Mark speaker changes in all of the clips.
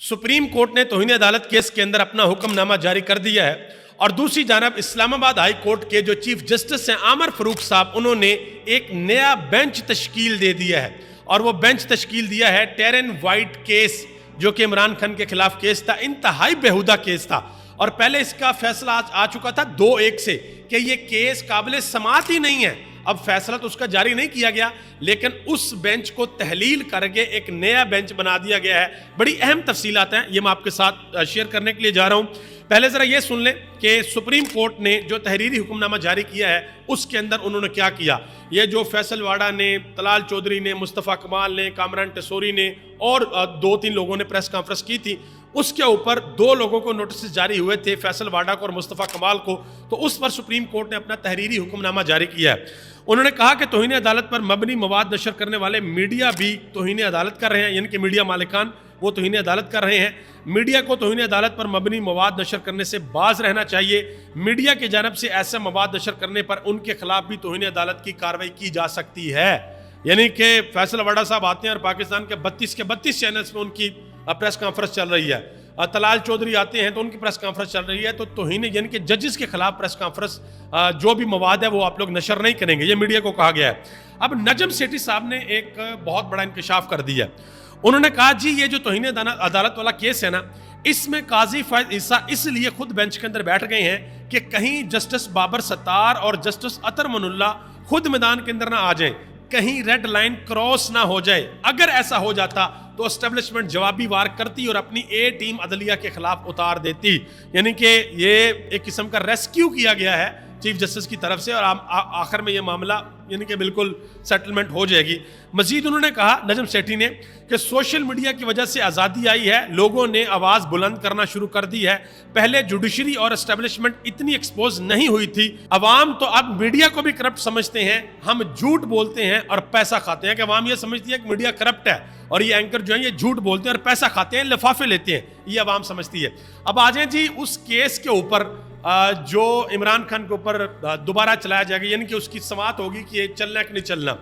Speaker 1: Supreme court ने तौहीन अदालत case के अंदर अपना हुक्मनामा जारी कर दिया है और दूसरी जानब इस्लामाबाद हाई कोर्ट के जो चीफ जस्टिस हैं आमर फरूक साहब, उन्होंने एक नया बेंच तश्कील दे दिया है और वो बेंच तश्कील दिया है टेरन वाइट केस, जो कि इमरान खान के खिलाफ केस था, इंतहाई बेहुदा केस था। और पहले इसका फैसला आ चुका था 2-1 से कि ये केस काबिल समाअत ही नहीं है। अब फैसला तो उसका जारी नहीं किया गया, लेकिन उस बेंच को तहलील करके एक नया बेंच बना दिया गया है। बड़ी अहम तफसीलात हैं, ये मैं आपके साथ शेयर करने के लिए जा रहा हूँ। पहले ज़रा ये सुन लें कि सुप्रीम कोर्ट ने जो तहरीरी हुक्मनामा जारी किया है उसके अंदर उन्होंने क्या किया। ये जो फैसल वाडा ने, तलाल चौधरी ने, मुस्तफ़ा कमाल ने, कामरान टेसोरी ने और 2-3 लोगों ने प्रेस कॉन्फ्रेंस की थी, उसके ऊपर 2 लोगों को नोटिस जारी हुए थे, फैसल वाडा को और मुस्तफ़ा कमाल को। तो उस पर सुप्रीम कोर्ट ने अपना तहरीरी हुक्मनामा जारी किया है। उन्होंने कहा कि तौहीन अदालत पर मबनी मवाद नशर करने वाले मीडिया भी तौहीन अदालत कर रहे हैं, यानी कि मीडिया मालिकान वो तौहीन अदालत कर रहे हैं। मीडिया को तौहीन अदालत पर मबनी मवाद नशर करने से बाज रहना चाहिए। मीडिया की जानब से ऐसा मवाद नशर करने पर उनके खिलाफ भी तौहीन अदालत की कार्रवाई की जा सकती है। यानी कि फैसल वाडा साहब आते हैं और पाकिस्तान के 32 चैनल्स में उनकी प्रेस कॉन्फ्रेंस चल रही है। तलाल चौधरी आते हैं तो उनकी प्रेस कॉन्फ्रेंस चल रही है। तो तौहीन यानी कि जजेस के खिलाफ प्रेस कॉन्फ्रेंस जो भी मवाद है वो आप लोग नशर नहीं करेंगे, ये मीडिया को कहा गया है। अब नजम सेठी साहब ने एक बहुत बड़ा इंकशाफ कर दिया। उन्होंने कहा जी ये जो तौहीन अदालत वाला केस है ना, इसमें काजी फैज ईसा इसलिए खुद बेंच के अंदर बैठ गए हैं कि कहीं जस्टिस बाबर सत्तार और जस्टिस अतर मनुल्ला खुद मैदान के अंदर ना आ जाएं, कहीं रेड लाइन क्रॉस ना हो जाए। अगर ऐसा हो जाता तो एस्टेब्लिशमेंट जवाबी वार करती और अपनी ए टीम अदलिया के खिलाफ उतार देती। यानी कि ये एक किस्म का रेस्क्यू किया गया है चीफ जस्टिस की तरफ से और आखिर में ये मामला यानी कि बिल्कुल सेटलमेंट हो जाएगी। मजीद उन्होंने कहा नजम सेठी ने कि सोशल मीडिया की वजह से आज़ादी आई है, लोगों ने आवाज़ बुलंद करना शुरू कर दी है। पहले जुडिशरी और एस्टेब्लिशमेंट इतनी एक्सपोज नहीं हुई थी। अवाम तो अब मीडिया को भी करप्ट समझते हैं। हम झूठ बोलते हैं और पैसा खाते हैं कि अवाम ये समझती है कि मीडिया करप्ट है और ये एंकर जो है ये झूठ बोलते हैं और पैसा खाते हैं, लिफाफे लेते हैं, ये अवाम समझती है। अब आ जाए जी उस केस के ऊपर जो इमरान खान के ऊपर दोबारा चलाया जाएगा, यानी कि उसकी समाअत होगी कि ये चलना कि नहीं चलना।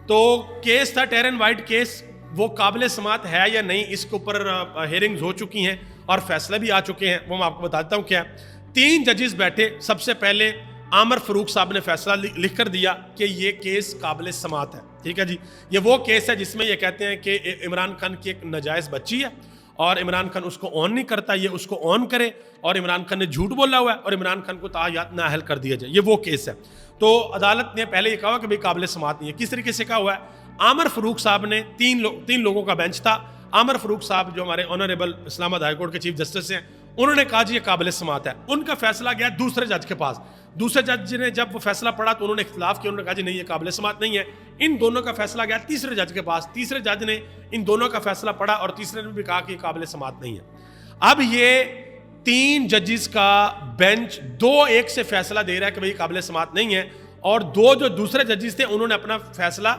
Speaker 1: तो केस था टेरन वाइट केस, वो काबिल समाअत है या नहीं, इसके ऊपर हेयरिंग्स हो चुकी हैं और फैसले भी आ चुके हैं। वो मैं आपको बताता हूँ क्या। 3 जजेस बैठे। सबसे पहले आमर फरूक साहब ने फैसला लिख कर दिया कि ये केस काबिल समाअत है। ठीक है जी, ये वो केस है जिसमें ये कहते हैं कि इमरान खान की एक नाजायज़ बच्ची है और इमरान खान उसको ऑन नहीं करता, ये उसको ऑन करे और इमरान खान ने झूठ बोला हुआ है और इमरान खान को ताहयात नाअहल कर दिया जाए। ये वो केस है। तो अदालत ने पहले ये कहा कि भाई काबिल समाअत नहीं है। किस तरीके से कहा हुआ है? आमर फरूक साहब ने 3 लोगों का बेंच था। आमर फरूक साहब जो हमारे ऑनरेबल इस्लामाबाद हाई कोर्ट के चीफ जस्टिस हैं, उन्होंने कहा जी ये काबिल समाअत है। उनका फैसला गया दूसरे जज के पास। दूसरे जज ने जब वो फैसला पढ़ा तो उन्होंने इख्तिलाफ किया, उन्होंने कहा जी नहीं ये काबिल समाअत नहीं है। इन दोनों का फैसला गया तीसरे जज के पास। तीसरे जज ने इन दोनों का फैसला पढ़ा और तीसरे ने भी कहा कि काबिल समाअत नहीं है। अब ये 3 जजेस का बेंच 2-1 से फैसला दे रहा है कि भाई काबिल समाअत नहीं है और 2 जो दूसरे जजेस थे उन्होंने अपना फैसला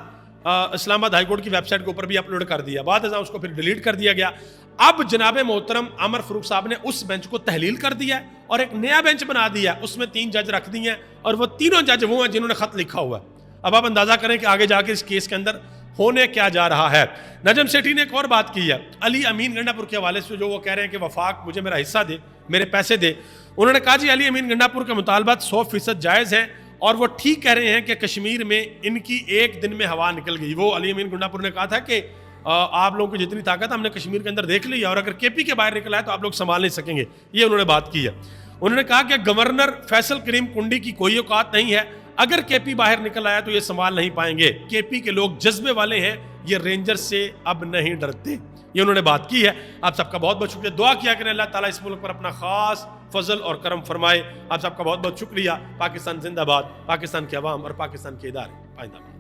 Speaker 1: इस्लामाबाद हाई कोर्ट की वेबसाइट के ऊपर भी अपलोड कर दिया। बाद उसको फिर डिलीट कर दिया गया। अब जनाब मोहतरम आमर फरूक साहब ने उस बेंच को तहलील कर दिया है और एक नया बेंच बना दिया। उसमें 3 जज रख दिए हैं और वो तीनों जज वो हैं जिन्होंने खत लिखा हुआ है। अब आप अंदाजा करें कि आगे जाके इस केस के अंदर होने क्या जा रहा है। नजम सेठी ने एक और बात की है अली अमीन गंडापुर के हवाले से, जो वो कह रहे हैं कि वफाक मुझे मेरा हिस्सा दे, मेरे पैसे दे। उन्होंने कहा जी अली अमीन गंडापुर के मुतालबात 100% जायज़ हैं और वो ठीक कह रहे हैं कि कश्मीर में इनकी एक दिन में हवा निकल गई। वो अली अमीन गंडापुर ने कहा था कि आप लोगों की जितनी ताकत हमने कश्मीर के अंदर देख ली है और अगर केपी के बाहर निकला है तो आप लोग संभाल नहीं सकेंगे। ये उन्होंने बात की है। उन्होंने कहा कि गवर्नर फैसल करीम कुंडी की कोई औकात नहीं है, अगर केपी बाहर निकल आया तो ये संभाल नहीं पाएंगे। केपी के लोग जज्बे वाले हैं, ये रेंजर से अब नहीं डरते। ये उन्होंने बात की है। आप सबका बहुत बहुत शुक्रिया। दुआ किया करें अल्लाह ताला इस मुल्क पर अपना खास फजल और करम फरमाए। आप सबका बहुत बहुत शुक्रिया। पाकिस्तान जिंदाबाद, पाकिस्तान के अवाम और पाकिस्तान के इदारे पाइंदा।